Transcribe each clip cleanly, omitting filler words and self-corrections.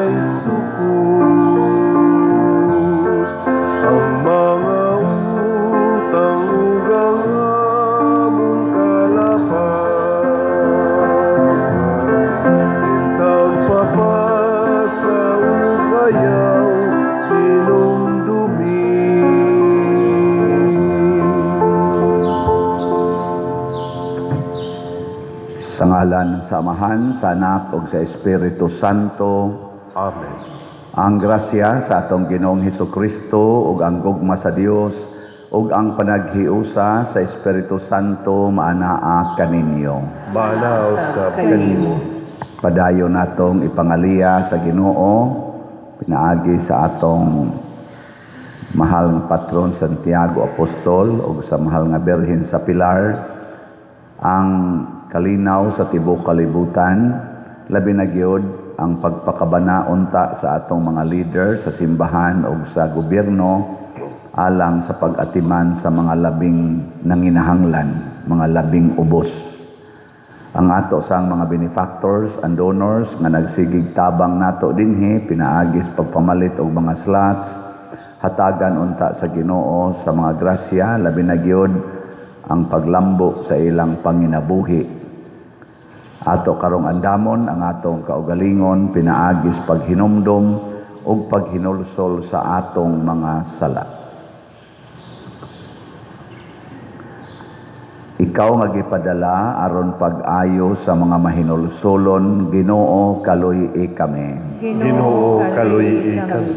may sukot. Ang mga utang ugang among kalapasan, intang papasa ugayaw hinumdumi. Sa ngalan ng Samahan, sa Anak ug sa Espiritu Santo. Amen. Ang grasya sa atong Ginoong Hesukristo ug ang gugma sa Dios ug ang panaghiusa sa Espiritu Santo maanaa kaninyo. Manaw sa kanimo. Padayon natong ipangaliya sa Ginoo pinaagi sa atong mahal nga patron Santiago Apostol ug sa mahal nga Birhen sa Pilar ang kalinaw sa tibuok kalibutan, labi na gyud ang pagpakabana unta sa atong mga leader sa simbahan o sa gobyerno alang sa pag-atiman sa mga labing nanginahanglan, mga labing ubos. Ang ato sang mga benefactors and donors nga nagsigig tabang nato dinhi pinaagis pagpamalit og mga slots, hatagan unta sa Ginoo sa mga grasya, labi na gyud ang paglambo sa ilang panginabuhi. Ato karong andamon ang atong kaugalingon pinaagis paghinumdom ug paghinulsol sa atong mga sala. Ikaw nga gipadala aron pag-ayo sa mga mahinulsolon, Ginoo kaluy-i kami. Ginoo kaluy-i kami.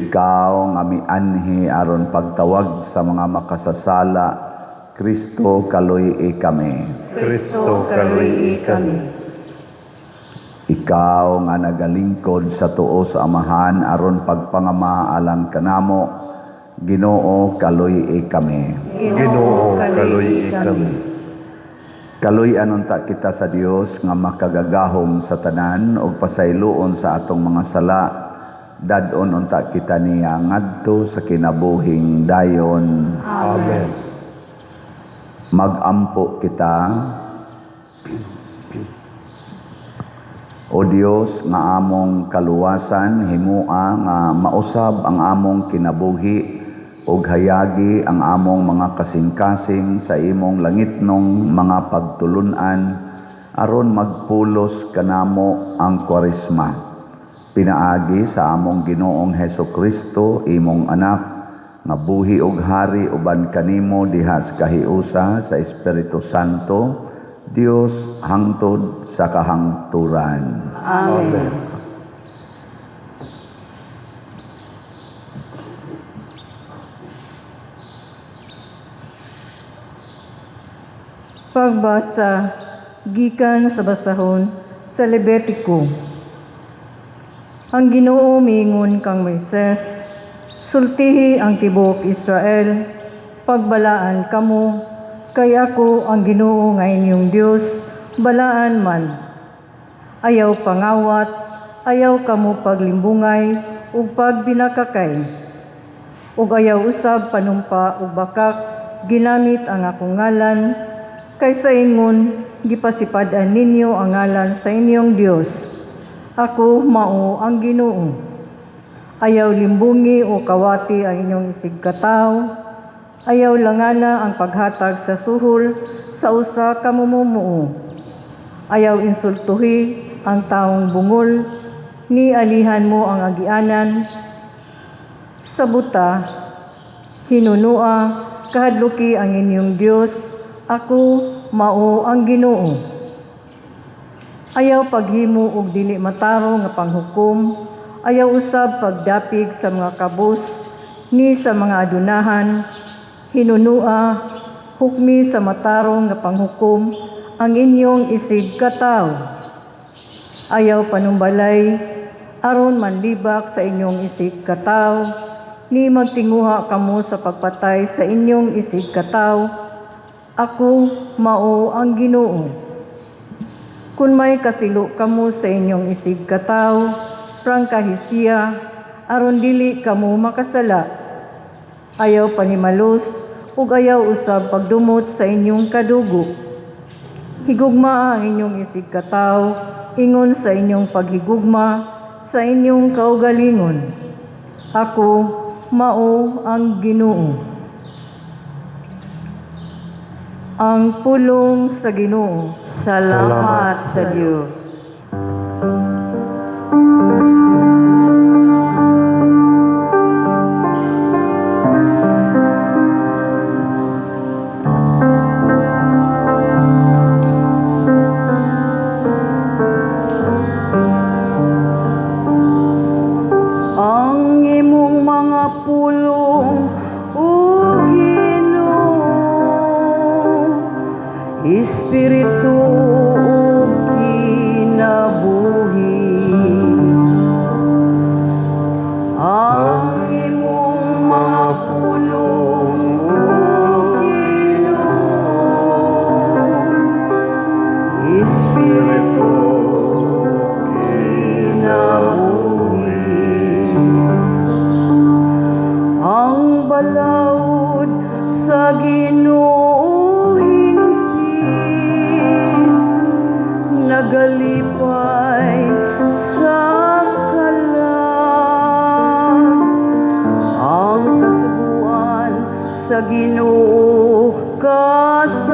Ikaw nga mianhi aron pagtawag sa mga makasasala, Kristo kaluy-i kami. Kristo kaluy-i kami. Ikaw nga nagalingkod sa tuo sa Amahan aron pagpangama alang kanamo, Ginoo kaluy-i kami. Ginoo kaluy-i kami. Kaluy-an unta kita sa Dios nga makagagahom sa tanan ug pasayloon sa atong mga sala. Dadon unta kita niya ngadto sa kinabuhing dayon. Amen. Magampo kita, O Dios nga among kaluwasan, himua nga mausab ang among kinabuhi ug hayagi ang among mga kasing-kasing sa imong langitnong mga pagtulunan aron magpulos kanamo ang Kwaresma. Pinaagi sa among Ginoong Hesukristo, imong anak, nga buhi ug hari uban kanimo dihas kahiusa sa Espiritu Santo, Dios hangtod sa kahangturan. Amen. Pagbasa gikan sa basahon sa Levitiko. Ang Ginoo miingon kang Moises, sultihi ang tibuok Israel, pagbalaan kamo, kay ako ang Ginoo nga inyong Dios, balaan man. Ayaw pangawat, ayaw kamo paglimbungay, ug pagbinakakay. Ug ayaw usab panumpa ug bakak, ginamit ang akong ngalan, kay sa ingon, gipasipad-an ninyo ang ngalan sa inyong Dios. Ako mao ang Ginoo. Ayaw limbungi o kawati ang inyong isig katao. Ayaw langana ang paghatag sa suhol sa usa ka mamumuo. Ayaw insultuhi ang taong bungol, ni alihan mo ang agianan. Sa buta, hinunua, kahadluki ang inyong Dios, ako mao ang Ginoo. Ayaw paghimo og dili matarong nga panghukom, ayaw usab pagdapig sa mga kabus, ni sa mga adunahan, hinunua, hukmi sa matarong nga panghukom, ang inyong isig katao. Ayaw panumbalay, aron manlibak sa inyong isig katao, ni magtinguha kamo sa pagpatay sa inyong isig katao. Ako mao ang Ginoo. Kung may kasilo kamo sa inyong isig katao, prangkahisiya, aron dili kamo makasala. Ayaw panimalos, ug ayaw usab pagdumot sa inyong kadugo. Higugma ang inyong isig katao, ingon sa inyong paghigugma, sa inyong kaugalingon. Ako, mao ang Ginoo. Ang pulong sa Ginoo. Salamat sa Diyos. Ang imong mga pulong, O Ginoo, Espiritu ug kinabuhi. Ang imong mga pulong, O Ginoo, Espiritu ug kinabuhi. Ang balaod sa Ginoo hingpit, nagalipay sa kalag. Ang kasubuan sa Ginoo kasaligan,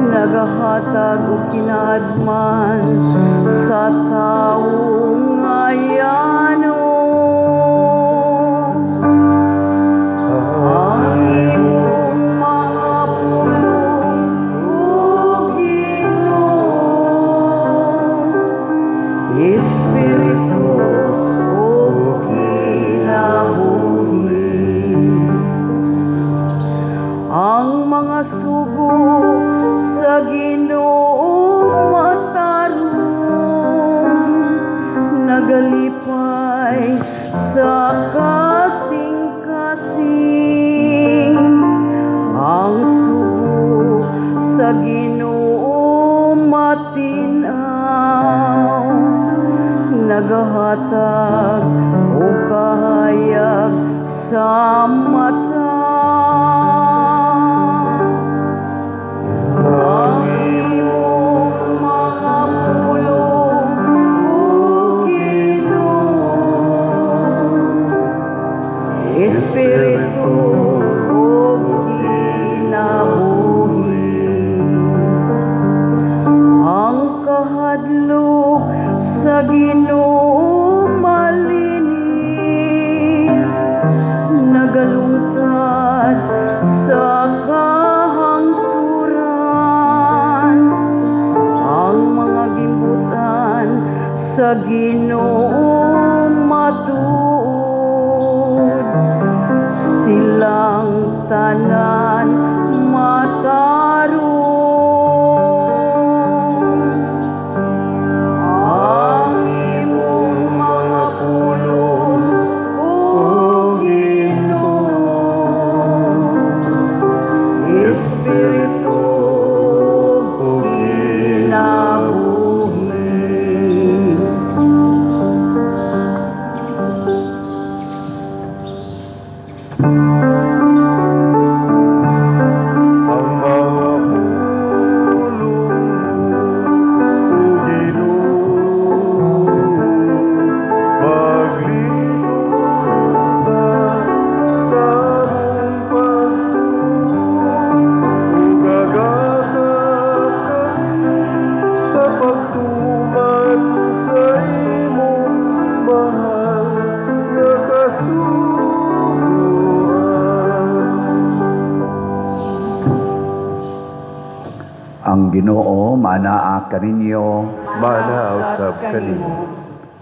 nagahatag og kinaadman sa taong ngayanon. Ang imong mga pulong, O Ginoo, Espiritu ug kinabuhi. Ang mga sugo sa Ginoo matarong, nagalipay sa kasing-kasing. Ang sugo sa Ginoo matinaw, nagahatag o kahayag sa mata. Ang imong mga pulong, O Ginoo, Espiritu ug kinabuhi. Ang kahadlok sa Ginoo malinis, nagalungtad sa kahangturan. Ang mga gimbutan sa Ginoo matuod, silang tanan matarong. Ang imong mga pulong, O Ginoo, Espiritu ug kinabuhi. Ang mga pulong mo, O Ginoo, maglingkod sa among pagtuo, ug agakap kami sa pagtuman sa imong mahal nga kasugoan. Ang Ginoo manaa kaninyo. Manausab kanimo.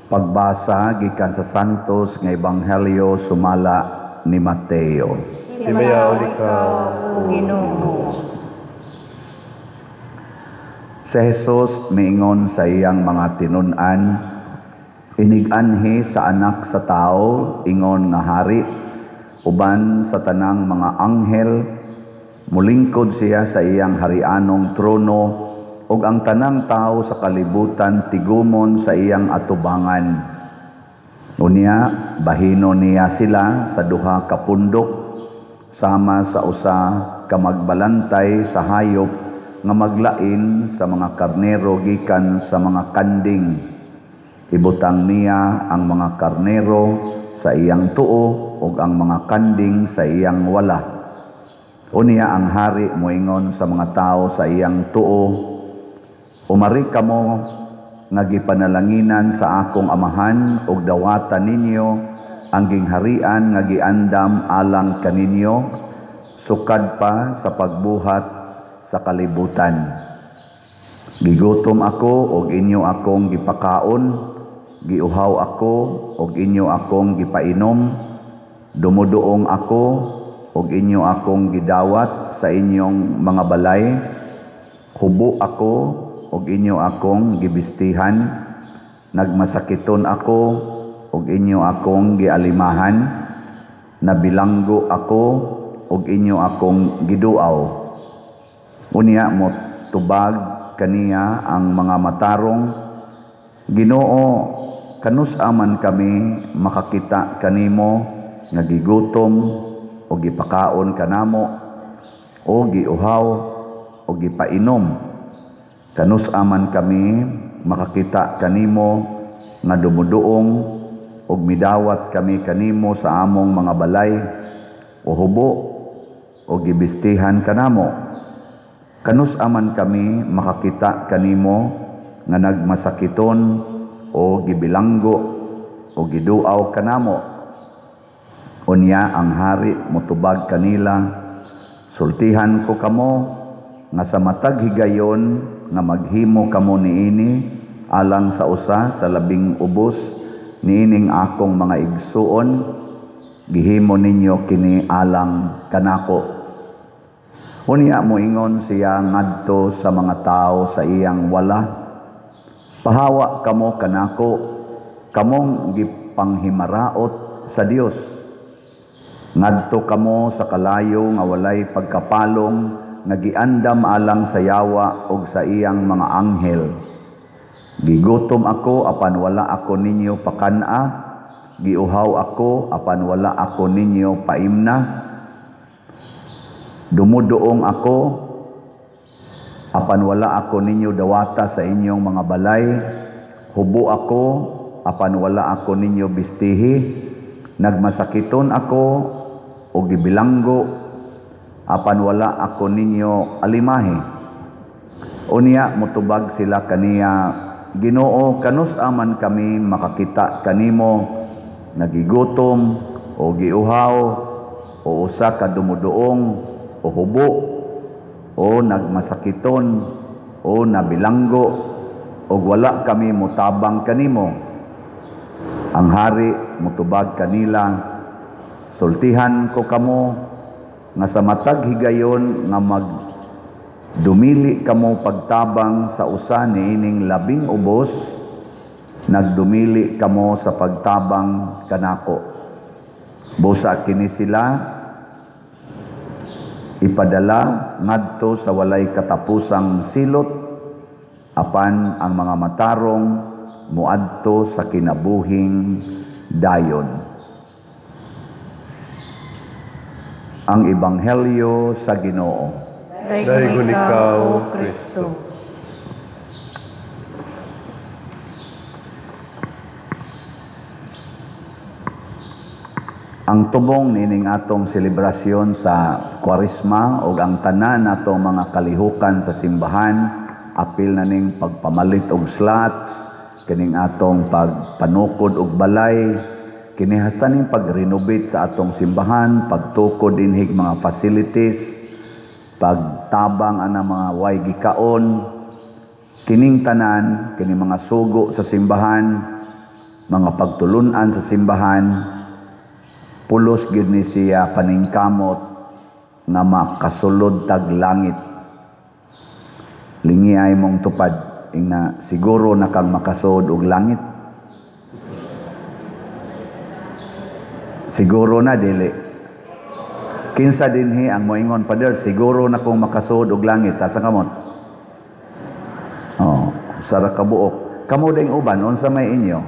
Pagbasa gikan sa Santos nga Ebanghelyo sumala ni Mateo. Himayaw ikaw, O Ginoo. Si Jesus miingon sa iyang mga tinun-an, inig-anhi sa anak sa tao, ingon nga hari, uban sa tanang mga anghel, mulingkod siya sa iyang harianong trono, ug ang tanang tao sa kalibutan tigumon sa iyang atubangan. Unya, bahino niya sila sa duha ka pundok, sama sa usa ka magbalantay sa hayop nga maglain sa mga karnero gikan sa mga kanding. Ibutang niya ang mga karnero sa iyang tuo ug ang mga kanding sa iyang wala. Unya ang hari moingon sa mga tao sa iyang tuo, umari kamo nga gipanalanginan sa akong amahan ug dawatan ninyo ang gingharian nga giandam alang kaninyo sukad pa sa pagbuhat sa kalibutan. Gigutom ako ug inyo akong gipakaon, giuhaw ako ug inyo akong gipainom, dumuduong ako ug inyo akong gidawat sa inyong mga balay, hubo ako ug inyo akong gibistihan, nagmasakiton ako ug inyo akong gialimahan, nabilanggo ako ug inyo akong giduaw. Unya mo tubag kaniya ang mga matarong, Ginoo, kanus aman kami makakita kanimo nga gigutom o gipakaon kanamo o giuhaw o gipainom. Kanus aman kami makakita kanimo nga dumuduong ug midawat kami kanimo sa among mga balay o hubo o gibistihan kanamo. Kanus aman kami makakita kanimo nga nagmasakiton o gibilanggo o giduaw kanamo. Unya ang hari motubag kanila, sultihan ko kamo nga sa matag higayon nga maghimo kamo niini alang sa usa sa labing ubos niining akong mga igsuon, gihimo ninyo kini alang kanako. Unya moingon siya ngadto sa mga tao sa iyang wala, pahawa kamo kanako, kamong gipanghimaraot sa Dios. Ngadto kamo sa kalayo nga walay pagkapalong nga giandam alang sa yawa ug sa iyang mga anghel. Gigutom ako apan wala ako ninyo pakana, giuhaw ako apan wala ako ninyo paimna. Dumuduong ako apan wala ako ninyo dawata sa inyong mga balay. Hubo ako apan wala ako ninyo bistihi. Nagmasakiton ako o gibilanggo apan wala ako ninyo alimahi. Unya motubag sila kaniya, Ginoo, kanus aman kami makakita kanimo nagigutom o giuhaw o usa ka dumuduong o hubo o nagmasakiton o nabilanggo o wala kami mutabang kanimo. Ang hari motubag kanila, sultihan ko kamo nga sa matag higayon nga dumili kamo pagtabang sa usa niining labing ubos, nagdumili kamo sa pagtabang kanako. Busa kini sila ipadala ngadto sa walay katapusang silot, apan ang mga matarong muadto sa kinabuhing dayon. Ang Ebanghelyo sa Ginoo. Daigon ikaw, Kristo. Ang tubong nining atong selebrasyon sa Kwaresma ug ang tanan natong mga kalihukan sa simbahan, apil na ning pagpamalit og slots, kining atong pagpanukod og balay, kini hasta ning pag-renovate sa atong simbahan, pagtukod dinhig mga facilities, pagtabang ana mga way gikaon, kining tanan, kining mga sugo sa simbahan, mga pagtulunan sa simbahan, pulos gyud ni siya paningkamot nga makasulod tag langit. Lingi ay mong tupad ina siguro na kang makasud og langit. Siguro na dili. Kinsa dinhi ang moingon, Pader, siguro na kong makasud og langit. Asa kamot? Oh, sara kabuok. Kamo ding uban unsa may inyo?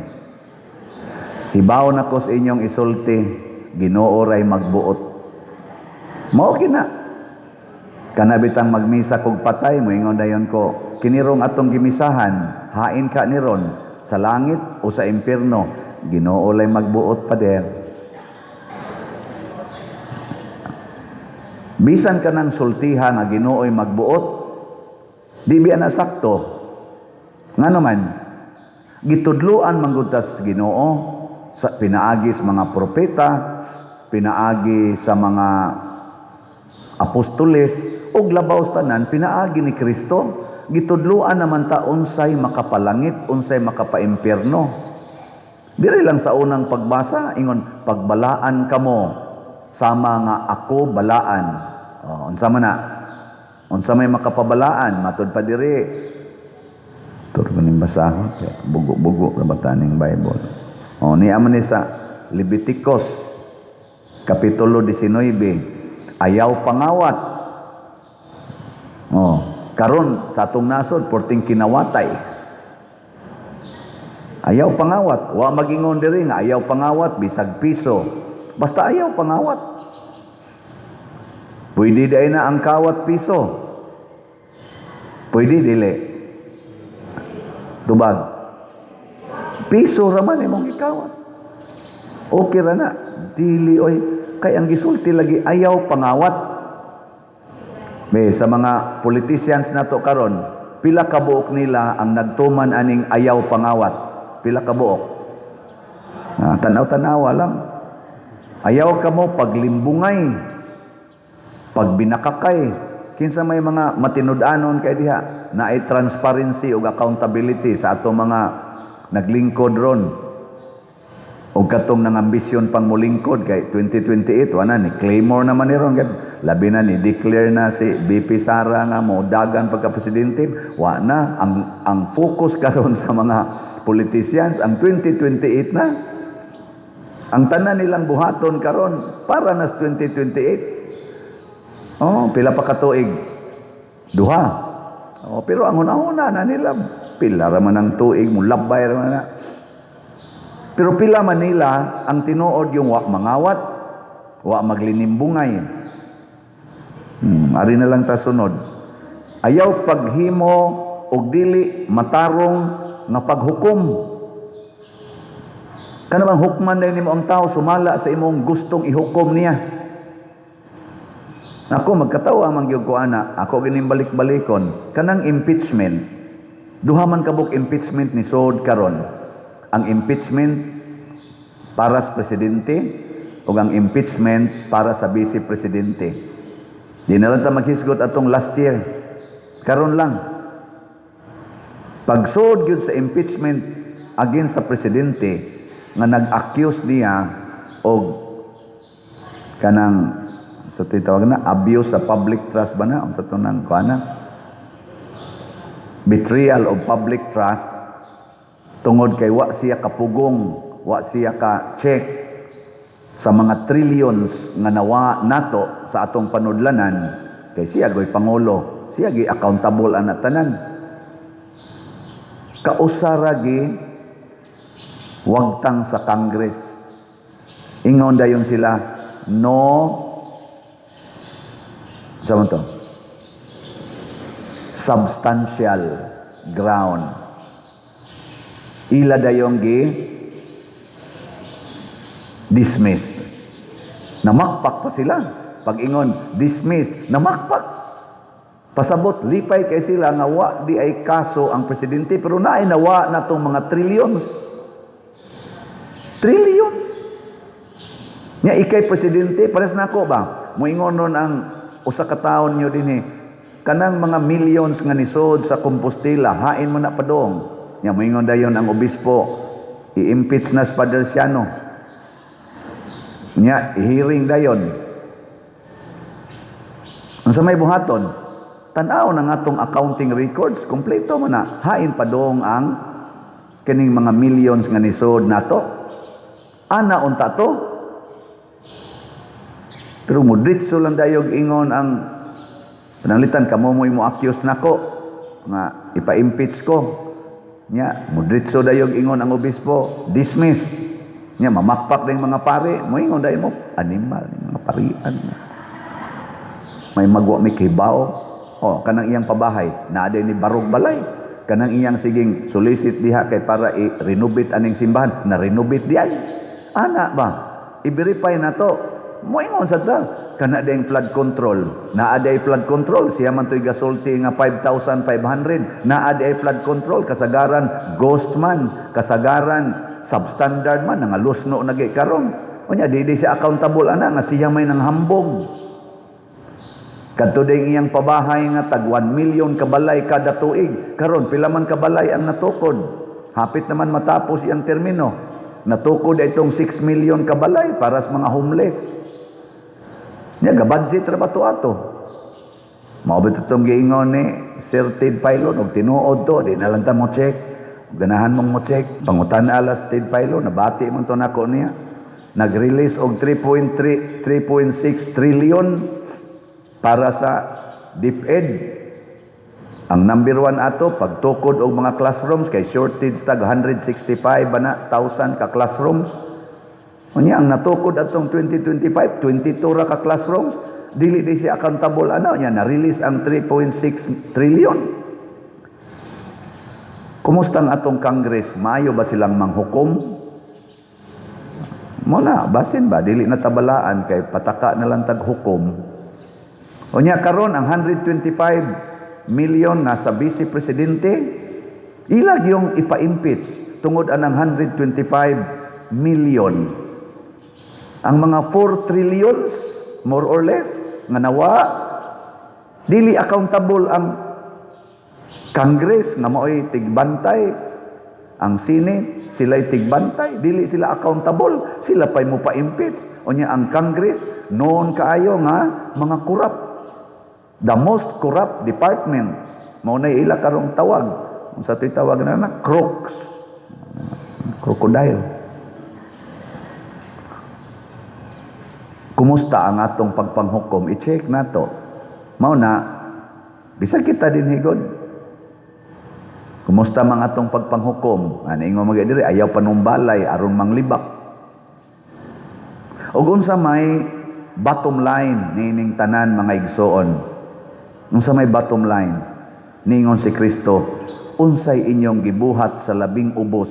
Hibaw na ko sa inyong isulti, Ginoo ray magbuot. Mao kina. Kanabitang magmisa kog patay, moingon dayon ko, kinirong atong gimisahan, hain ka ni ron, sa langit o sa impyerno, Ginoo lay magbuot pa der. Bisan ka ng sultihan nga Ginoo'y magbuot, di biya na sakto. Nga naman, gitudluan manggutas Ginoo sa pinaagi sa mga propeta, pinaagi sa mga apostoles, ug labaw tanan pinaagi ni Kristo. Gitudluan naman ta unsay makapalangit, unsay makapaimpyerno. Diri lang sa unang pagbasa ingon pagbalaan kamo sama nga ako balaan. Unsa man na? Unsa may makapabalaan matud pa diri. Turgo ning basahon bugo-bugo ra bataning Bible. Niya man ni sa Leviticus kapitulo 19, ayaw pangawat. Karon sa atong nasod porting kinawatay. Ayaw pangawat, wa magingon diri nga ayaw pangawat bisag piso. Basta ayaw pangawat. Pwede day na ang kawat piso. Pwede dili. Tubag. Piso raman imong ikawat. Okay ra na. Dili oy kay ang gisulti lagi ayaw pangawat. Sa mga politicians nato karon, pila ka buok nila ang nagtuman aning ayaw pangawat. Pila ka buok. Tanaw-tanawa lang. Ayaw ka mo paglimbungay, pagbinakakay. Kinsa may mga matinud-anon kay diha na ay transparency ug accountability sa ato mga naglingkod ron. O katong nang ambisyon pang mulingkod kay 2028 wala ni Claymore naman ni ron labi na ni declare na si BP Sara nga mo dagan pagka presidente wa na ang focus karon sa mga politicians ang 2028 na ang tanan nilang buhaton karon para nas 2028. Pila pa ka tuig? Duha. Pero ang una-una na nila pila ra man ang tuig mo labay ra man na. Pero pila man nila ang tinuod yung wa mangawat, wa maglinimbungay. Ari na lang ta sunod. Ayaw paghimo og dili matarong nga paghukom. Kanang hukman day nimo ang tao sumala sa imong gustong ihukom niya. Ako magkatawa man gyud ko ana, ako ginimbalik-balikon kanang impeachment. Duha man kabuk impeachment ni sod karon. Ang impeachment para sa presidente o ang impeachment para sa vice presidente. Di na lang ta maghisgot atong last year. Karon lang. Pagsud gyud sa impeachment against sa presidente nga nag-accuse niya og kanang sa titawag na abuse sa public trust ba na sa tunang kuana betrayal of public trust tungod kay wa siya kapugong, wa siya ka check sa mga trillions nga nawa nato sa atong panudlanan kay siya goy pangulo, siya gi accountable ana tanan. Kausara gi wagtang sa Congress. Ingon dayon sila no sama to substantial ground. Ila dayong dismissed. Namakpak pa sila. Pag ingon, dismissed. Namakpak. Pasabot, lipay kay sila nga wa di ay kaso ang presidente pero naay nawa na tong mga trillions. Trillions. Nya ikay presidente, pares na ako ba? Moingon ron ang usa ka taon nyo din kanang mga millions nga nisod sa Compostela, hain mo na padong. Nya moingon dayon ang obispo, i-impeach na si Padre Siano. Nya hearing dayon. Unsa may buhaton? Tan-aw na nga tong accounting records, kompleto man na. Hain padong ang kining mga millions nga nisod nato. Ana unta to. Pero mudritso lang dayog ingon ang pananglitan kamo mo accuse nako nga ipa-impeach ko. Nya mudritso dayog ingon ang obispo, dismiss. Nya mamakpak dayong mga pare, moingon dayon mo animal mga parian. may magwa may kibaw. O, kanang iyang pabahay, naaday ni barog balay. Kanang iyang siging solicit diha kay para i-renovate aning simbahan, na-renovate di ay. Ana ba? I-verify na to. Moingon sa ta. Kana dayang flood control. Naaday flood control. Siya man to'y gasulti nga 5,500. Naaday flood control. Kasagaran ghost man. Kasagaran substandard man. Nga lusno na karon. O niya, di siya accountable ana nga siya may nang hambog. Kadto dayang iyang pabahay nga tag 1 million kabalay kada tuig. Karon pila man kabalay ang natukod. Hapit naman matapos iyang termino. Natukod itong 6 million kabalay para sa mga homeless. Nya gabudget ra ba to ato? Mao bit itong giingon ni Sir Ted Pailon og tinuod to, di na lang ta mo check. Ganahan mong mo check. Pangutan alas Ted Pailon, nabati man to nako niya. Nag-release og 3.6 trillion para sa DepEd. Ang number 1 ato, pagtukod og mga classrooms, kay shortage tag 165 na thousand ka classrooms. Unya, ang natukod atong 2025, 22 ra ka classrooms, dili di siya accountable. Ano, yan, na-release ang 3.6 trillion. Kumusta ang atong Congress? Maayo ba silang manghukom? Muna, basin ba? Dili na tabalaan, kay pataka na lang tag-hukom. Unya, karon ang 125 million nasa Vice Presidente, ilag yung ipa-impeach tungod anang 125 million. Ang mga 4 trillions, more or less, nga nawa, dili accountable ang Congress, nga mao'y tigbantay, ang Senate, sila'y tigbantay, dili sila accountable, sila pa'y mo pa-impeach. O niya, ang Congress, noon kaayo nga, mga corrupt. The most corrupt department. Maunay ila karong tawag. Kung sa ito'y tawag na crooks. Crocodile. Kumusta ang atong pagpanghukom? I-check na to. Mao na, bisag kita din higod. Kumusta mang atong pagpanghukom? Ano ingo magdiri, ayaw panumbalay, aron manglibak. Ug unsa may bottom line nining tanan mga igsoon? Unsa may bottom line? Ningon si Kristo, unsay inyong gibuhat sa labing ubos,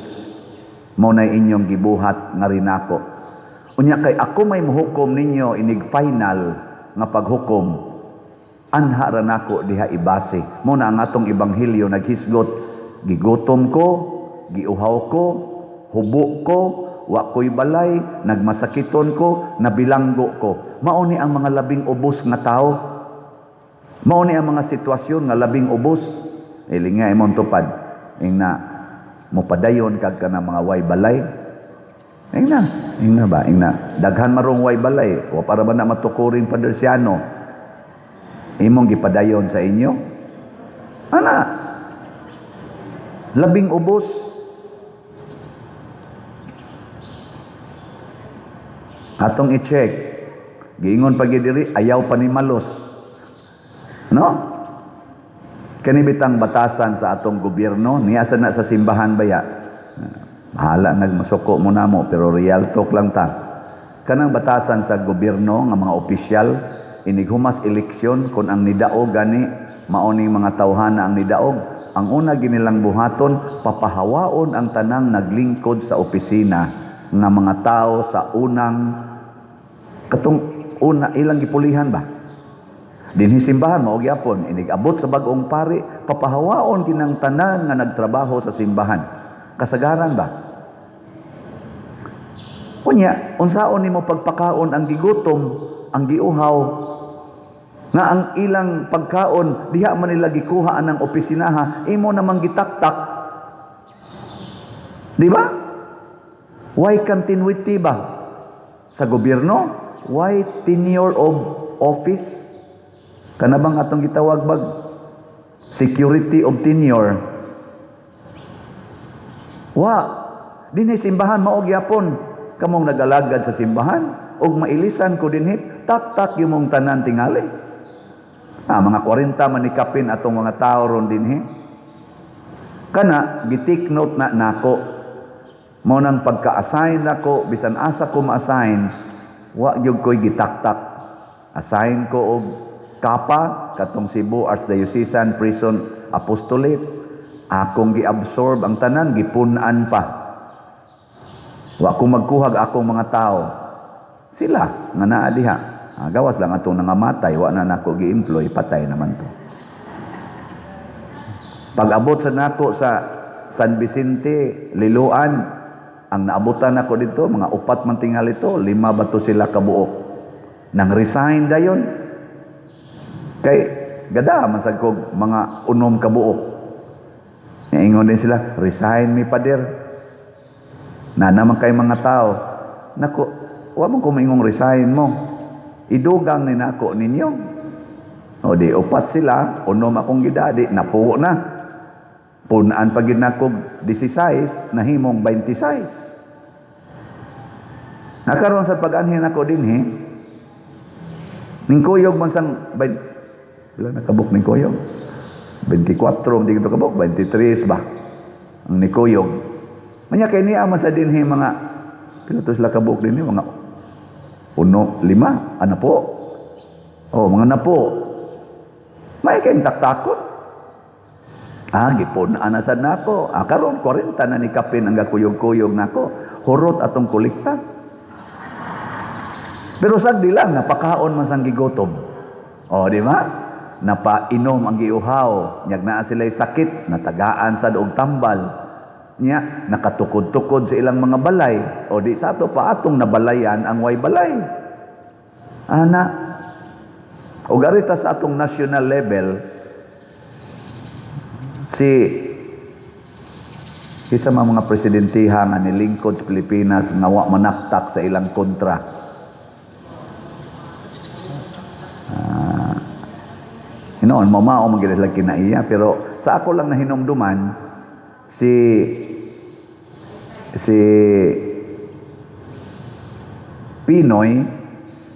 mao nay inyong gibuhat nga rinako. Unya kay ako may muhukom ninyo inig final nga paghukom, anha ra nako diha ibase. Mo na ang atong ebanghelyo naghisgot, gigutom ko, giuhaw ko, hubo ko, wa ko'y balay, nagmasakiton ko, nabilanggo ko. Mao ni ang mga labing ubos nga tao. Mao ni ang mga sitwasyon nga labing ubos. Ilinga imong tupad, ingna mo padayon kag kana mga way balay. Ingna ba? Ingna. Daghan marong way balay. O para ba na matukuring padersyano? Imong gipadayon sa inyo? Ana? Labing ubos. Atong i-check. Giingon pagidiri, ayaw pa ni malos. No? Kanibitang batasan sa atong gobyerno, niya na sa simbahan baya. Bahala nagmasuko mo na mo, pero real talk lang ta. Kanang batasan sa gobyerno nga mga opisyal, inighumas eleksyon kung ang nidaog gani maoning mga tawhana ang nidaog. Ang una ginilang buhaton, papahawaon ang tanang naglingkod sa opisina nga mga tao sa unang katong una ilang gipulihan ba? Dinhi simbahan mao gyapon inigabot sa bag-ong pari, papahawaon kinang tanan nga nagtrabaho sa simbahan. Kasagaran ba? Unya, unsaon nimo pagpakaon ang gigutom, ang giuhaw, nga ang ilang pagkaon diha man nila gikuha anang opisinaha, imo namang gitaktak. Di ba? Why continuity ba? Sa gobyerno, why tenure of office? Kana bang atong gitawag bag security of tenure? Dinhi simbahan mao gyapon kamong nagalagad sa simbahan ug mailisan ko dinhi tak yung mong tanan tingali. Mga 40 man ni kapin atong mga tao ron dinhi. Kana gitik note na nako. Mao nang pagka-assign nako bisan asa ko ma-assign, wa gyud koy gitaktak. Assign ko og Kapa, katong Cebu Archdiocesan Prison Apostolate, akong giabsorb ang tanan, gipunan pa. Wa ko magkuhag akong mga tao. Sila nga naa diha. Gawas lang atong nangamatay, wa na nako gi-employ, patay naman to. Pag-abot sa nako sa San Vicente, Liloan, ang naabutan ako dito, mga 4 man tingal ito, 5 ba to sila kabuok. Nang resign dayon. Kay gada man sad kog mga 6 kabuok. Ingon din sila, resign mi pader. Na naman kay mga tao, nako, wa man ko maingong resign mo. Idugang ni nako ninyo. O di 4 sila, 6 akong gidadi, napuo na. Punaan pagid nako 16, nahimong 26. Nakaroon sa pag-anhin ako dinhi, ning kuyog man sang bila nakabuk ning kuyog? 24, hindi ko kabuk, 23 ba? Ang nikuyog. Manya kay niya man sa dinhi mga pila to sila kabuk dinhi, mga 5, ano po? Oh, mga napo. May kay taktakot. Gipon anasad nako. Karon 40 na ni kapin ang gakuyog-kuyog nako. Hurot atong kolekta. Pero sagdi lang napakaon man sang gigotom. Oh, di ba? Napainom ang giuhaw, nyag naa sila'y sakit, natagaan sa og tambal. Nya nakatukod-tukod sa ilang mga balay. O di sa ato pa atong nabalayan ang way balay. Ana. O garita sa atong national level, isa mga presidentiha nga nilingkod sa Pilipinas nga wa manaktak sa ilang kontra. Hinoon, mamao magiging sila kinaiya, pero sa ako lang na hinumduman, si Pinoy,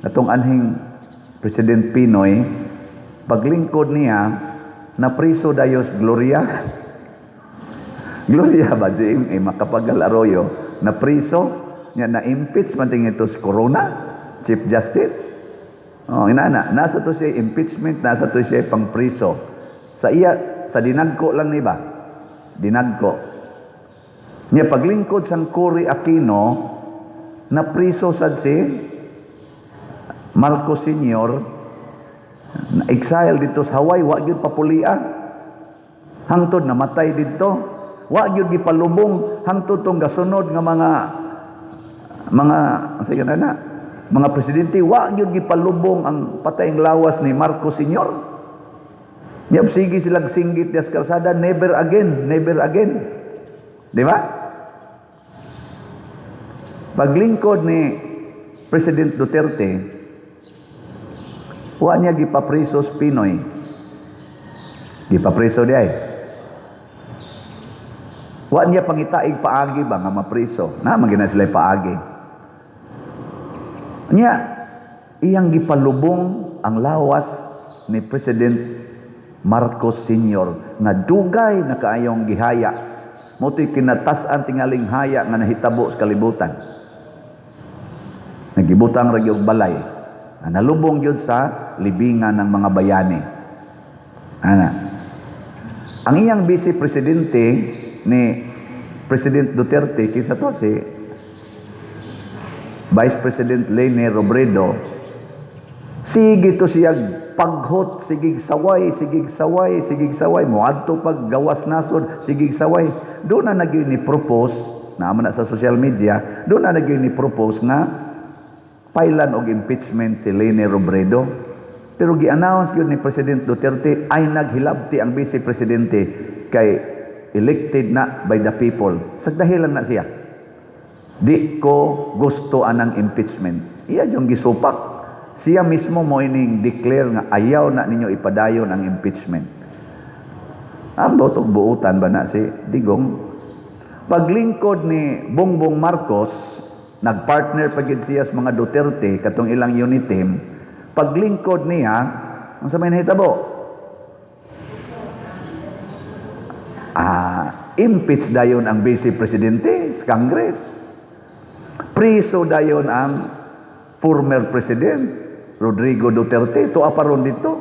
natong anhing President Pinoy, paglingkod niya, na priso dayos Gloria. Gloria ba, Jim? Makapagal Arroyo, na priso, niya na impeach man tingin ito si Corona, Chief Justice. Oh, inana, nasa to siya impeachment, nasa to siya pang priso. Sa dinagko lang ni ba? Dinagko. Niya paglingkod sang Cory Aquino, na priso sad si Marcos Sr., na exile dito sa Hawaii, wa gyud papulia. Hangtod namatay dito. Wa gyud gipalubong hangtod tong gasunod nga sige na mga presidente, wa gyud gipalubong ang patayng lawas ni Marcos Sr. Nyab sige silang singgit des kalsada, never again, never again. Di ba? Paglingkod ni President Duterte, wa niya gipapriso sa Pinoy. Gipapriso di ay. Wa niya pangitaig paagi ba nga mapriso. Na magina sila paagi. Niya iyang gipalubong ang lawas ni President Marcos Sr. nga dugay na kaayong gihaya. Moto'y kinatasan tingaling haya nga nahitabo sa kalibutan. Nagibutang ragyog balay. Nalubong yun sa libingan ng mga bayani. Ang iyang vice presidente ni President Duterte, kisa to si Vice President Lene Robredo, sige to siya paghot, sigig saway, moadto pag gawas nasod, sigig saway. Doon na nagyo ni propose, naman na sa social media, doon na nagyo ni propose nga pailan og impeachment si Lene Robredo. Pero gi-announce yun ni President Duterte ay naghilabti ang Vice Presidente kay elected na by the people. Sagdahilan na siya. Di ko gusto anang impeachment. Iya yung gisupak. Siya mismo mo ining declare nga ayaw na ninyo ipadayon ang impeachment. Ang botog buutan ba na si Digong? Paglingkod ni Bongbong Marcos, nagpartner pagid siya sa mga Duterte katong ilang unit team. Paglingkod niya, ang sa may nahitabo, impeach dayon ang Vice Presidente sa Congress. Priso dayon ang former President Rodrigo Duterte. Ito aparon dito.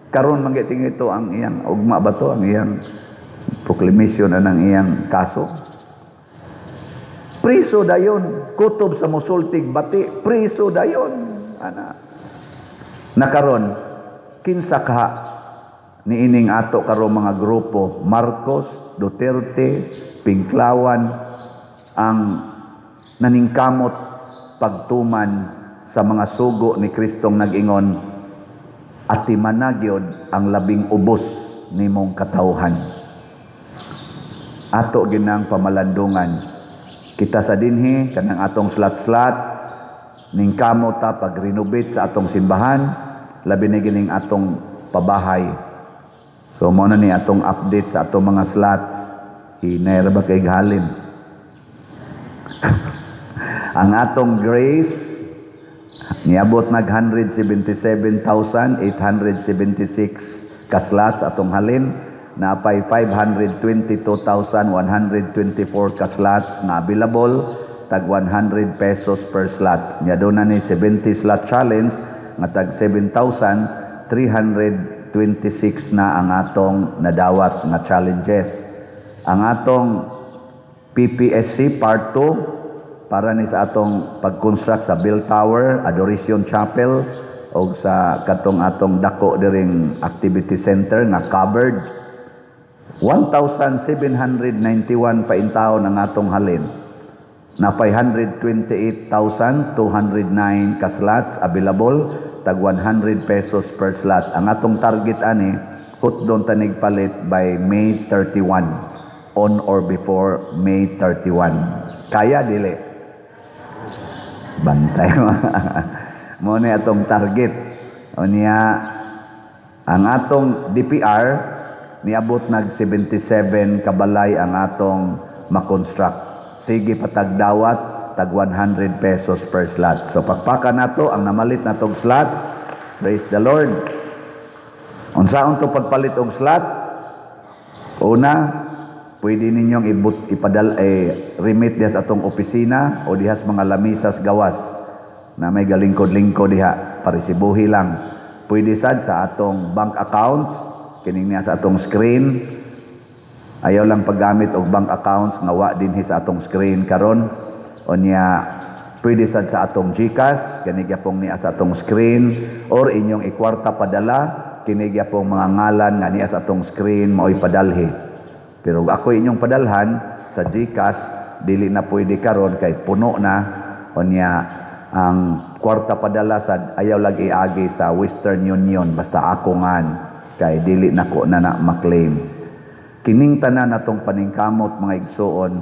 Karon manggiting ito ang iyang ugma ba to, ang iyang proclamation anang iyang kaso. Priso dayon, kutob sa musultig bati, priso dayon. Ana. Nakaron, kinsa ka niining ato karong mga grupo, Marcos, Duterte, Pinklawan, ang naningkamot pagtuman sa mga sugo ni Kristong nag-ingon, atiman na gyud ang labing ubos nimong katawhan. Ato ginang pamalandungan. Kita sa dinhi, kanang atong slat-slat, ningkamot ta pag-renovate sa atong simbahan, labi na gining atong pabahay. So, mo na ni atong update sa atong mga slots. Hinayra ba kay halin? Ang atong grace, niabot nag 177,876 ka slots atong halin, na pay 522,124 ka slots na available, tag 100 pesos per slot. Nya doon na ni 70 slot challenge, nga tag 7,326 na ang atong nadawat na challenges. Ang atong PPSC Part 2, para ni sa atong pag-construct sa Bell Tower, Adoration Chapel, o sa katong atong dako diring activity center nga covered. 1,791 paintaon ang atong halin. Na 528,209 ka slots available, tag 100 pesos per slot. Ang atong target ani, put doon tanig palit by May 31, on or before May 31. Kaya dili? Bantay mo. Mo ni atong target. O niya, ang atong DPR, niabot nag 77 kabalay ang atong makonstruct. Sige patagdawat, tag 100 pesos per slot. So pagpaka nato ang namalit natong slots. Praise the Lord. Unsaon to pagpalit og slot? Una, pwede ninyong remit diha sa atong opisina o diha sa mga lamisas gawas na may galingkod-lingkod diha, parisibuhi lang. Pwede sad sa atong bank accounts, kining niya sa atong screen. Ayaw lang paggamit og bank accounts nga wa dinhi sa atong screen karon. O niya, pwede sad sa atong GCash, kini gyapong niya sa atong screen, or inyong ikwarta padala, kini gyapong mga ngalan nga niya sa atong screen mao'y padalhi. Pero ako inyong padalhan sa GCash, dili na pwede karon kay puno na. O niya, ang kwarta padala sad ayaw lagi agi sa Western Union basta ako ngan, kay dili nako na maklaim. Kining tanan natong paningkamot mga igsoon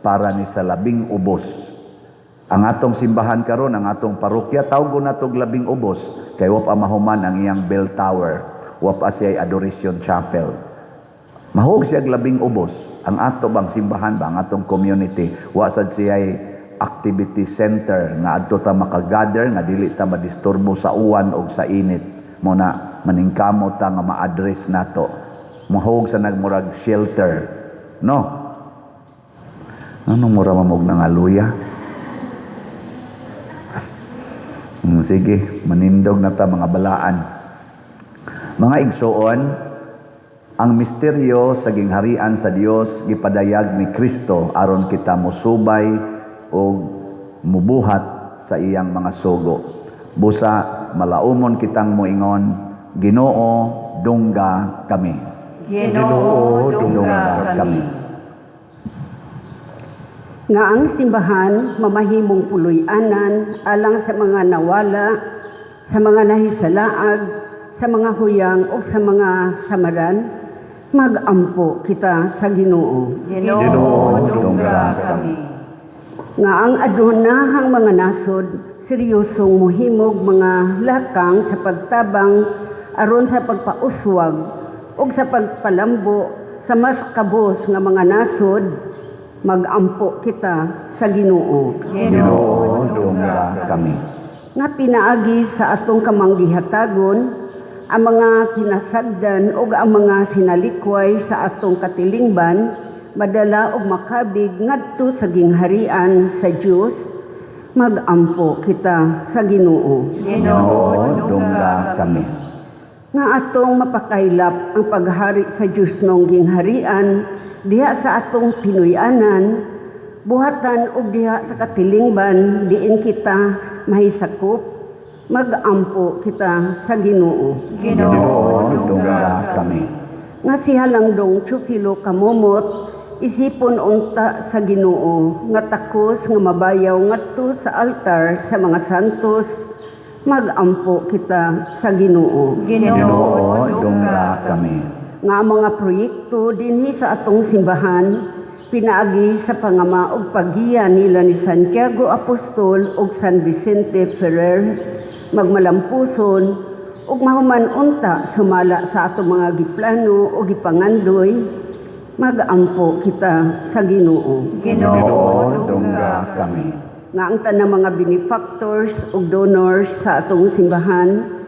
para ni sa labing ubos. Ang atong simbahan karon, ang atong parokya, tawgon natog labing ubos kay wa pa mahuman ang iyang bell tower, wa pa siya adoration chapel. Mahog siya labing ubos. Ang ato bang simbahan ba, ang atong community, wa sad siya activity center nga adto ta makagather nga dili ta madisturbo sa uwan o sa init. Muna maningkamot ta nga ma-address nato. Mahog sa nagmurag shelter. No? Anong mura mamog ng aluya? Sige, manindog na ta mga balaan. Mga igsoon, ang misteryo sa gingharian sa Dios gipadayag ni Kristo aron kita musubay o mubuhat sa iyang mga sugo. Busa malaumon kitang moingon, Ginoo, dungga kami. Ginoo, dungga kami. Nga ang simbahan mamahimong puloy-anan alang sa mga nawala, sa mga nahisalaag, sa mga huyang o sa mga samaran, mag-ampo kita sa Ginoo. Ginoo, dungga kami. Nga ang adunahang mga nasod, seryosong muhimog mga lakang sa pagtabang aron sa pagpauswag o sa pagpalambo sa mas kabos nga mga nasod, mag-ampo kita sa Ginoo. Ginoo, dungga kami. Nga pinaagi sa atong kamanggihatagon ang mga pinasagdan o ang mga sinalikway sa atong katilingban, madala og makabig ngadto sa gingharian sa Dios, mag-ampo kita sa Ginoo. Ginoo, dungga kami. nga atong mapakaylap ang paghari sa Diyos nong gingharian diha sa atong Pinoyanan, buhatan ug diha sa katilingban diin kita mahisakop, mag-ampo kita sa Ginoo. Ginoo, dungga kami. Nga si Halangdong Teofilo Kamumot, isipon unta sa Ginoo, nga takos nga mabayaw ngadto sa altar sa mga santos, mag-ampo kita sa Ginoo. Ginoo, dungga kami. Nga mga proyekto dinhi sa atong simbahan, pinaagi sa pangama ug paggiya nila ni Santiago Apostol ug San Vicente Ferrer, magmalampuson ug mahuman unta sumala sa atong mga giplano o gipangandoy, mag-ampo kita sa Ginoo. Ginoo, dungga kami. Nga ang tanang mga benefactors ug donors sa atong simbahan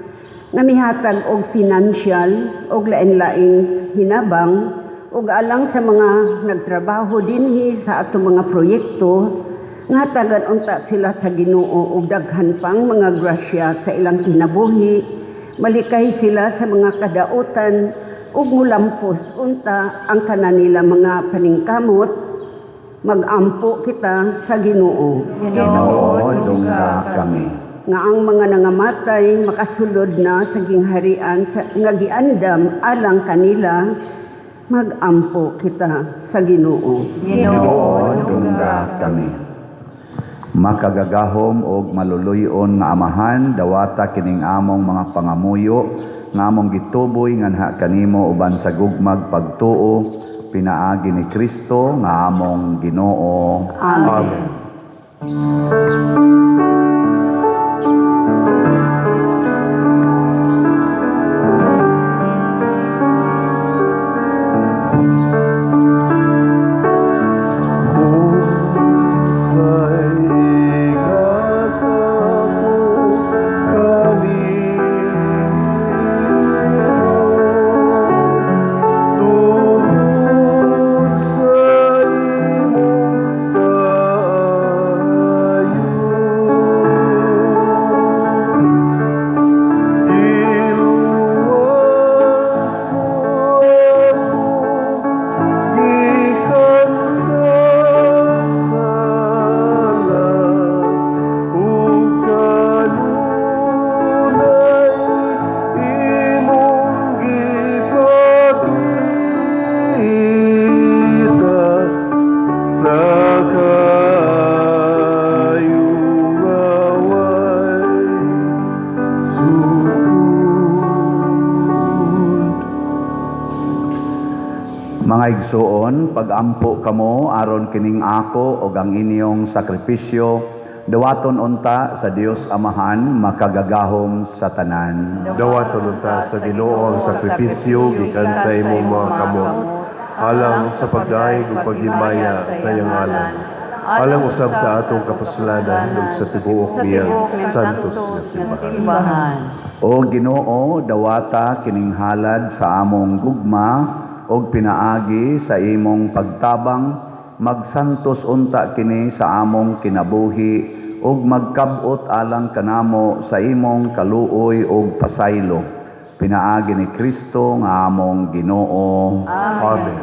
nga mihatag og financial ug lain-laing hinabang ug alang sa mga nagtrabaho dinhi sa atong mga proyekto, nga hatagan unta sila sa Ginoo ug daghan pang mga grasya sa ilang kinabuhi, malikay sila sa mga kadautan ug mulampos unta ang tanan nila mga paningkamot, mag-ampo kita sa Ginoo. Ginoo, dungga kami. Nga ang mga nangamatay makasulod na sa gingharian nga giandam alang kanila, mag-ampo kita sa Ginoo. Ginoo, dungga kami. Makagagahom og maluluyon nga Amahan, dawata kining among mga pangamuyo nga among gituboy nganha kanimo uban sa gugmag pagtuo, pinaagi ni Kristo nga among Ginoo. Amen. Mga igsuon, pag-ampo kamo aron kining ako ug ang inyong sakripisyo, dawaton unta sa Dios Amahan, makagagahom sa tanan. Dawaton unta sa Ginoo ang sakripisyo gikan sa imong mga kamot, alang sa pagdaig ug paghimaya sa iyang ngalan. Alang usab sa atong kapuslanan ug sa tibuok niyang santos nga simbahan. O Ginoo, dawata kining halad sa among gugma og pinaagi sa imong pagtabang, magsantos unta kini sa among kinabuhi ug magkabot alang kanamo sa imong kaluoy ug pasaylo. Pinaagi ni Kristo nga among Ginoo. Amen.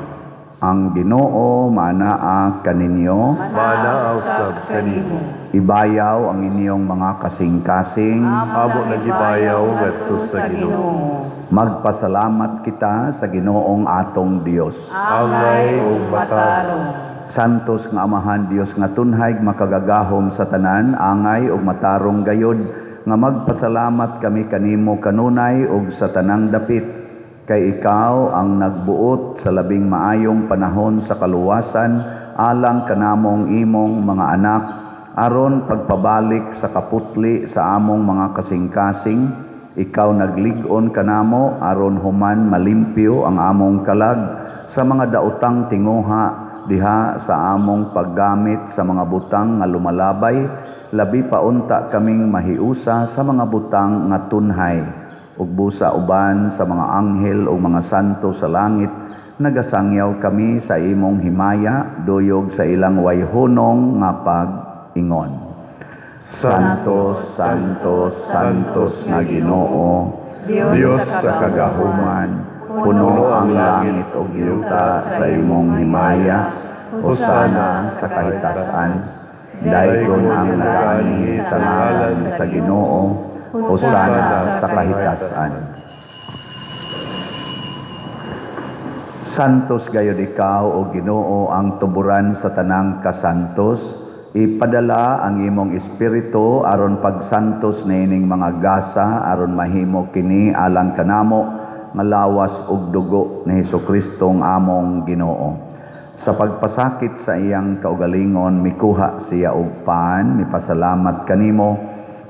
Ang Ginoo manaa kaninyo, Manaaw sab kanimo. ibayaw ang inyong mga kasing-kasing. Amo nagibayaw ngadto sa Ginoo. Magpasalamat kita sa Ginoong atong Dios. Angay ug matarong. Santos nga Amahan Dios nga tunhay makagagahom sa tanan, angay ug matarong gayod, nga magpasalamat kami kanimo kanunay ug sa tanang dapit. Kay ikaw ang nagbuot sa labing maayong panahon sa kaluwasan, alang kanamong imong mga anak, aron pagpabalik sa kaputli sa among mga kasing-kasing. Ikaw naglig-on kanamo aron human malimpyo ang among kalag sa mga daotang tinguha diha sa among paggamit sa mga butang nga lumalabay, labi pa unta kaming mahiusa sa mga butang nga tunhay, ug busa uban sa mga anghel o mga santo sa langit. Nagasangyaw kami sa imong himaya, duyog sa ilang wayhonong nga pag-ingon. Santos, Santos, Santos nga Ginoo, Diyos sa kagahuman, puno ang langit o yuta sa imong himaya, hosana sa kahitasan, daygon ang nagani sa ngalan sa Ginoo, hosana sa kahitasan. Santos gayud ikaw o Ginoo ang tuburan sa tanang kasantos, ipadala ang imong espiritu aron pagsantos niining mga gasa aron mahimo kini alang kanamo nga lawas ug dugo ni Hesukristo ang among Ginoo. Sa pagpasakit sa iyang kaugalingon mikuha siya og paan, mipasalamat kanimo,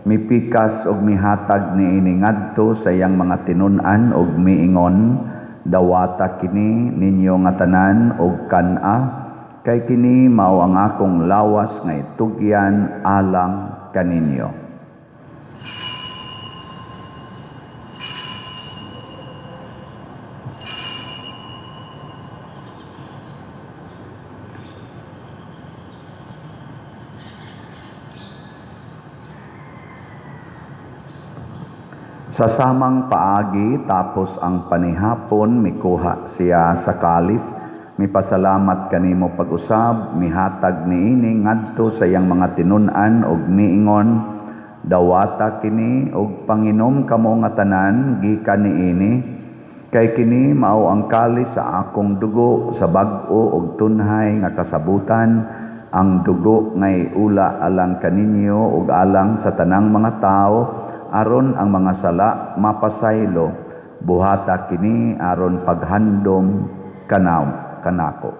mipikas og mihatag niini ngadto sa iyang mga tinun-an ug miingon, dawata kini ninyo nga tanan og kan-a, kay kini mao ang akong lawas nga itugyan alang kaninyo. Sa samang paagi tapos ang panihapon mikuha siya sa kalis, mipasalamat kanimo pag-usab, mihatag niini ngadto sa iyang mga tinun-an ug miingon, dawata kini ug panginom kamo nga tanan gikan niini, kay kini mao ang kalis sa akong dugo sa bag-o ug tunhay nga kasabutan, ang dugo ngay ula alang kaninyo ug alang sa tanang mga tao, aron ang mga sala mapasaylo, buhata kini aron paghandom kanako.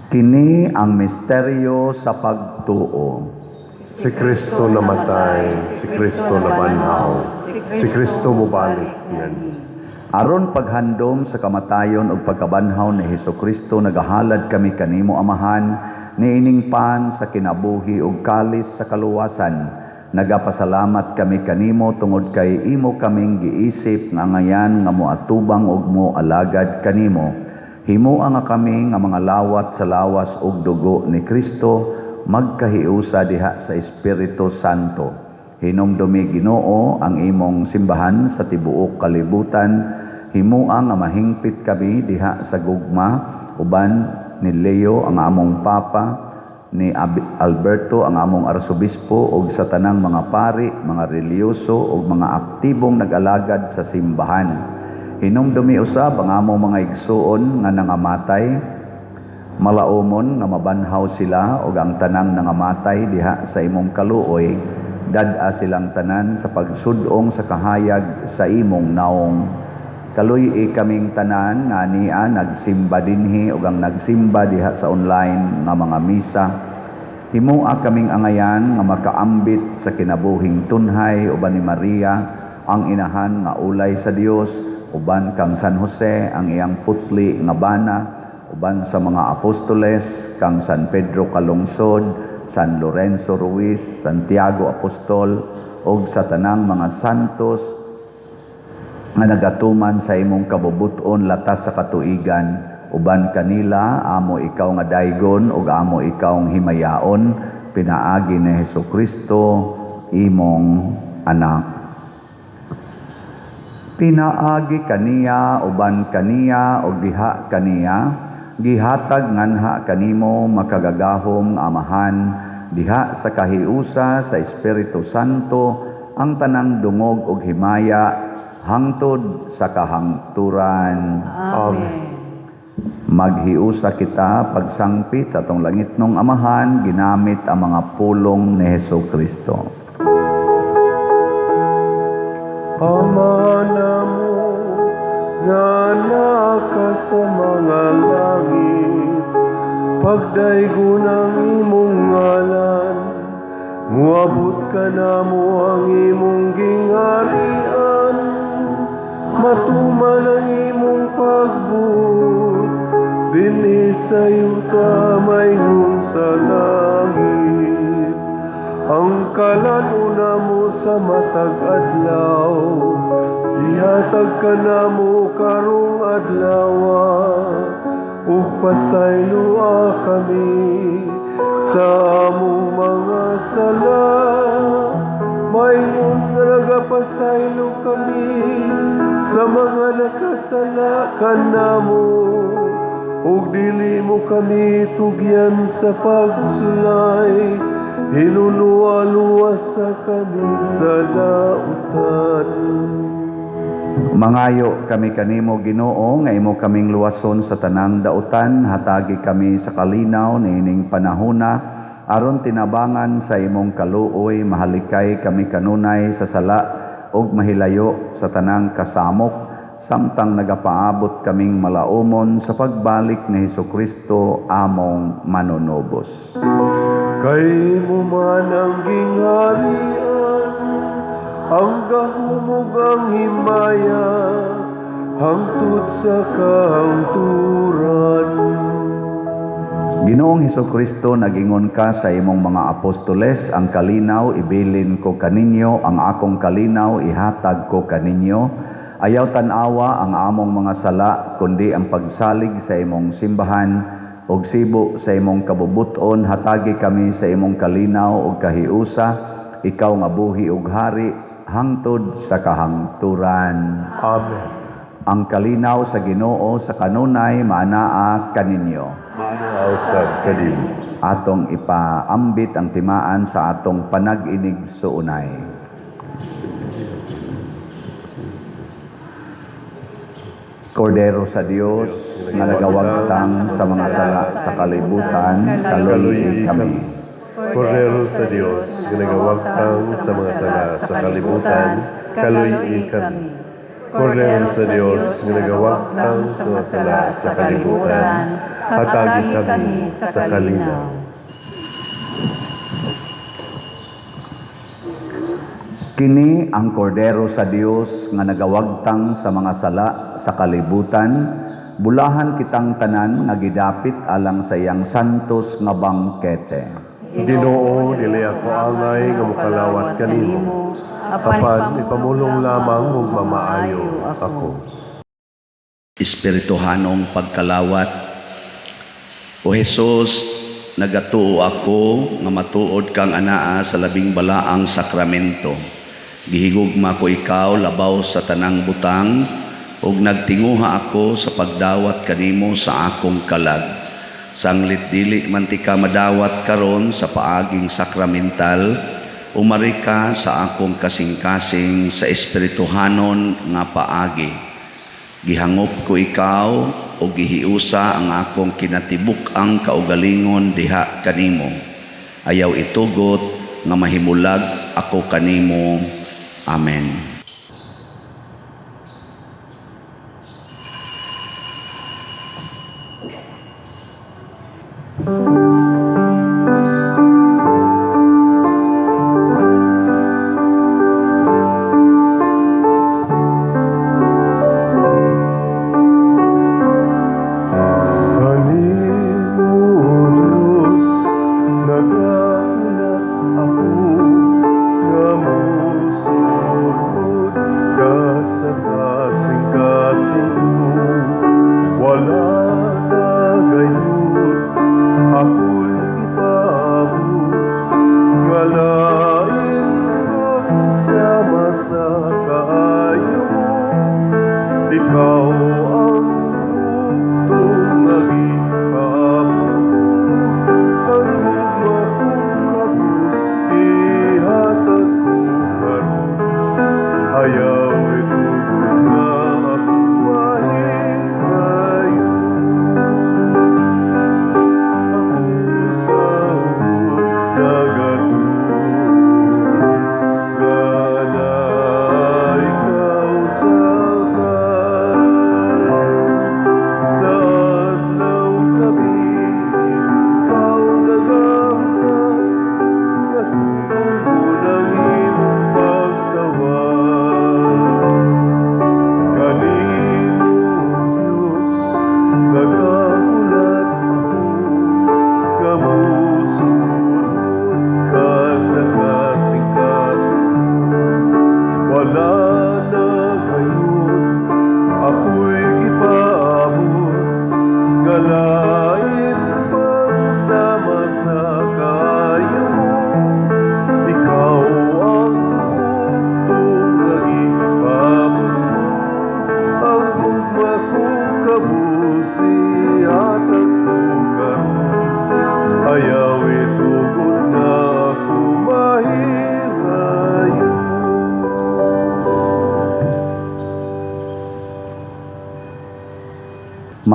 Kini ang misteryo sa pagtuo. Si Kristo namatay, si Kristo nabanhaw, si Kristo mubalik ngani. Aron paghandom sa kamatayon ug pagkabanhaw ni Hesukristo nagahalad kami kanimo Amahan, niining pan sa kinabuhi ug kalis sa kaluwasan. Nagapasalamat kami kanimo tungod kay imo kaming giisip nga ngayan nga moatubang ug moalagad kanimo. Himua nga kami nga mga lawat sa lawas ug dugo ni Kristo, magkahiusa diha sa Espiritu Santo. Hinumdumi Ginoo ang imong simbahan sa tibuok kalibutan. Himua nga mahingpit kami diha sa gugma uban ni Leo ang among papa, ni Alberto ang among arsobispo ug sa tanang mga pari, mga reliyoso ug mga aktibong nag-alagad sa simbahan. Hinumdumi usab ang among mga igsuon nga nangamatay, malaumon nga mabanhaw sila ug ang tanang nangamatay diha sa imong kaluoy, dad-a silang tanan sa pagsudong sa kahayag sa imong naong. Kaluy kaming tanan nga niya nagsimba dinhi ug ang nagsimba diha sa online nga mga misa. Himua kaming angayan nga makaambit sa kinabuhing tunhay uban ni Maria, ang inahan nga ulay sa Dios, uban kang San Jose ang iyang putli nga bana, uban sa mga apostoles, kang San Pedro Kalungsod, San Lorenzo Ruiz, Santiago Apostol, ug sa tanang mga santos nga nagatuman sa imong kabubuton latas sa katuigan, uban kanila amo ikaw nga daygon ug amo ikaw nga himayaon, pinaagi ni Hesukristo imong anak. Pinaagi kaniya uban kaniya ug diha kaniya, gihatag nganha kanimo makagagahom Amahan, diha sa kahiusa sa Espiritu Santo, ang tanang dungog ug himaya hangtod sa kahangturan. Amen. Maghiusa kita pagsangpit sa atong langitnong Amahan ginamit ang mga pulong ni Hesukristo. Ama namo nga naka sa mga langit, pagdaygon ang imong ngalan, muabot ka namo ang imong gingarian, matuman ang imong pagbuot, dinhi sa yuta mayroon sa langit. ang kalanuna mo sa matag adlaw, ihatag ka na mo karong adlawa, ug pasaylua kami sa among mga sala. Maingon nga nagapasaylo kami sa mga nakasala kanamo, ug dili mo kami tugyan sa pagsulay, hinuluwa-luwas sa kami sa dautan. Mangayo kami kanimo Ginoo nga imo kaming luwason sa tanang dautan, hatagi kami sa kalinaw niining panahona aron tinabangan sa imong kaluoy, mahalikay kami kanunay sa sala ug mahilayo sa tanang kasamok, samtang nagapaabot kaming malaumon sa pagbalik ni Hesukristo among manunubos. Kay mo man ang gingharian, ang gahumog ang himaya, hangtod sa kahangturan. Ginoong Hesukristo, nagingon ka sa imong mga apostoles, ang kalinaw ibilin ko kaninyo, ang akong kalinaw ihatag ko kaninyo. Ayaw tanawa ang among mga sala, kundi ang pagsalig sa imong simbahan, ug sibo sa imong kabubuton, hatagi kami sa imong kalinaw ug kahiusa, ikaw nga buhi ug hari, hangtod sa kahangturan. Amen. Ang kalinaw sa Ginoo sa kanunay maanaa kaninyo. Maanausab kanimo. Atong ipaambit ang timaan sa atong panag-inig suunay. Kordero sa Dios, nga nagawagtang sa mga sala sa kalibutan, kaluoy kami. Kordero sa Dios, ginagawagtang sa mga sala sa kalibutan, kaluy kami. Kordero sa Dios, ginagawagtang sa mga sala sa kalibutan, hatagi kami sa kalinaw. Kini ang kordero sa Dios nga nagawagtang sa mga sala sa kalibutan, bulahan kitang tanan nga gidapit alang sa iyang santos nga bangkete. Ginoo, dili ako angay nga mokalawat kanimo, apan ipamulong lamang ug mamaayo ako. Espirituhanong pagkalawat. O Jesus, nagatuo ako nga matuod kang anaa sa labing balaang sakramento. Gihigugma ko ikaw labaw sa tanang butang, ug nagtinguha ako sa pagdawat kanimo sa akong kalag. Sanglit dili man ti ka madawat karon sa paaging sakramental, umari ka sa akong kasing-kasing sa espirituhanon nga paagi. Gihangop ko ikaw o gihiusa ang akong kinatibuk ang kaugalingon diha kanimo. Ayaw itugot nga mahimulag ako kanimo. Amen. Wala na gayon ako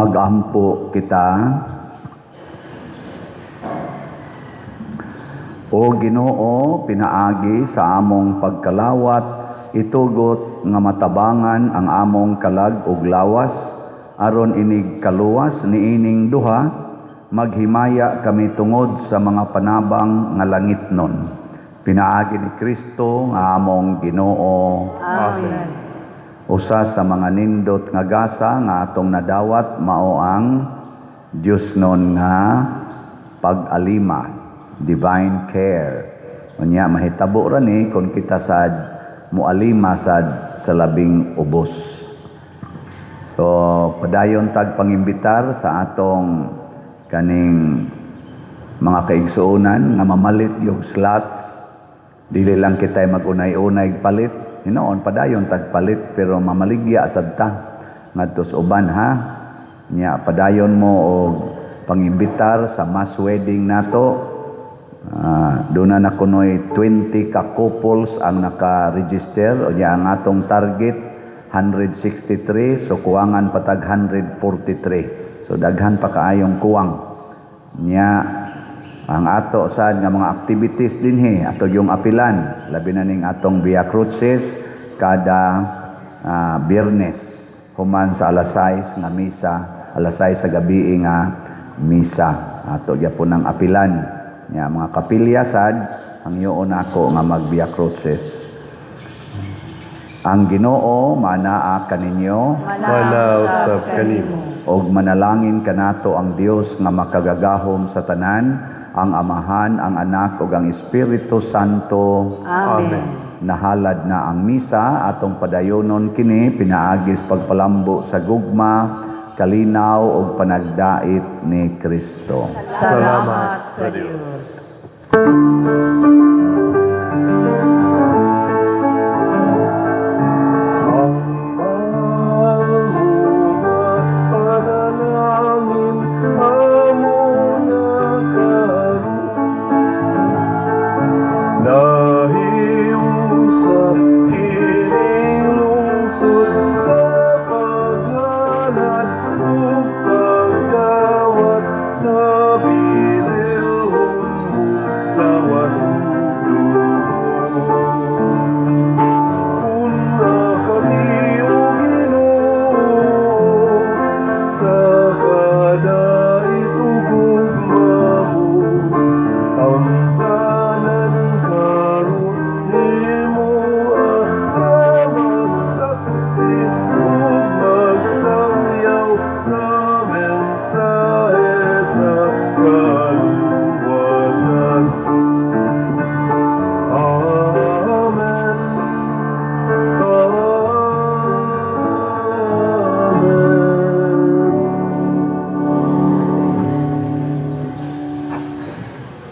Magampo kita. O Ginoo, pinaagi sa among pagkalawat, itugot nga matabangan ang among kalag ug lawas, aron inig kaluwas niining duha, maghimaya kami tungod sa mga panabang nga langitnon. Pinaagi ni Kristo nga among Ginoo. Amen. Usa sa mga nindot nga gasa nga atong nadawat mao ang Dios non nga pag-alima, divine care. Unya mahitabo ra ni kung kita sad mualima sad sa labing ubos. So padayon tag pangimbitar sa atong kaning mga kaigsuonan nga mamalit yung slots. Dili lang kitay magunay-unay palit. Hinoon padayon tag palit pero mamaligya sad ta ngadto sa uban ha. Nya padayon mo og pangimbitar sa mass wedding nato. Doon na kunoy 20 ka couples ang naka-register. O ang atong target 163, so kuwangan patag 143. So daghan pa kaayong kuwang. Nya ang ato sad nga mga activities dinhi ato yung apilan, labi na ning atong Via Crucis kada Biyernes human sa alas 6 nga misa, alas 6 sa gabi nga misa. Ato gyapon ang apilan. Nya mga kapilya sad ang yoon ako nga mag Via Crucis. Ang Ginoo manaa kaninyo Manausab kanimo. og manalangin kanato ang Dios nga makagagahom sa tanan, ang Amahan, ang Anak ug ang Espiritu Santo. Amen. Nahalad na ang misa, atong padayonon kini pinaagis pagpalambo sa gugma, kalinaw ug panagdait ni Kristo. Salamat sa Dios.